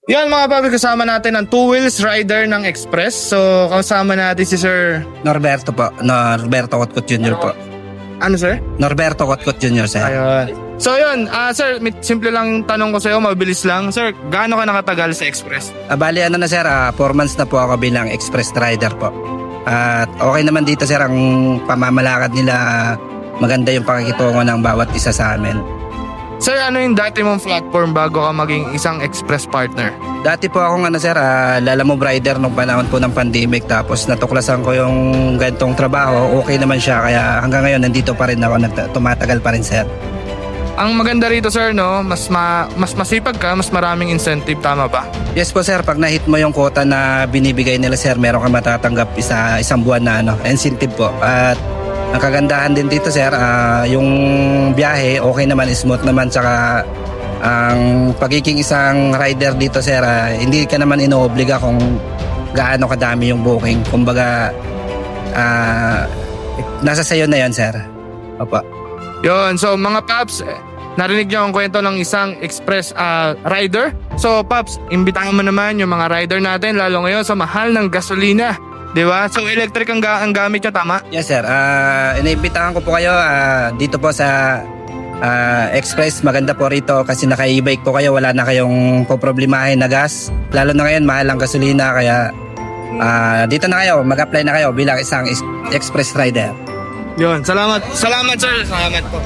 Yan mga papi, kasama natin ang two wheels rider ng Express. So kasama natin si Sir, Norberto po. Norberto Kotkot Jr. po. ano sir? Norberto Kotkot Jr. sir. Ayun. So yun, sir, simple lang tanong ko sa'yo, mabilis lang. Sir, gaano ka nakatagal sa Express? Bali ano na sir, 4 months na po ako bilang express rider po. At okay naman dito sir, ang pamamalakad nila, maganda yung pakikitungo ng bawat isa sa amin. Sir, ano yung dati mong platform bago ka maging isang Express partner? Dati po akong Lalamove rider nung panahon po ng pandemic, tapos natuklasan ko yung ganitong trabaho, okay naman siya, kaya hanggang ngayon nandito pa rin ako, tumatagal pa rin sir. Ang maganda rito sir, no, mas masipag ka, mas maraming incentive, tama ba? Yes po sir, pag na-hit mo yung quota na binibigay nila sir, meron ka matatanggap isang buwan na incentive po. At ang kagandahan din dito sir, yung biyahe okay naman, smooth naman, tsaka ang pagiging isang rider dito sir, hindi ka naman inoobliga kung gaano kadami yung booking. Kumbaga, nasa sayo na yon sir. Opo. Yun, so mga paps, narinig niyo ang kwento ng isang Express rider. So paps, imbitahan mo naman yung mga rider natin, lalo ngayon sa mahal ng gasolina. Di ba? So electric ang gamit niya, tama? Yes sir, iniimbitahan ko po kayo dito po sa Express. Maganda po rito kasi naka e-bike po kayo, wala na kayong poproblemahin na gas. Lalo na ngayon, mahal ang gasolina, kaya dito na kayo, mag-apply na kayo bilang isang Express rider. Yun, salamat. Salamat sir, salamat po.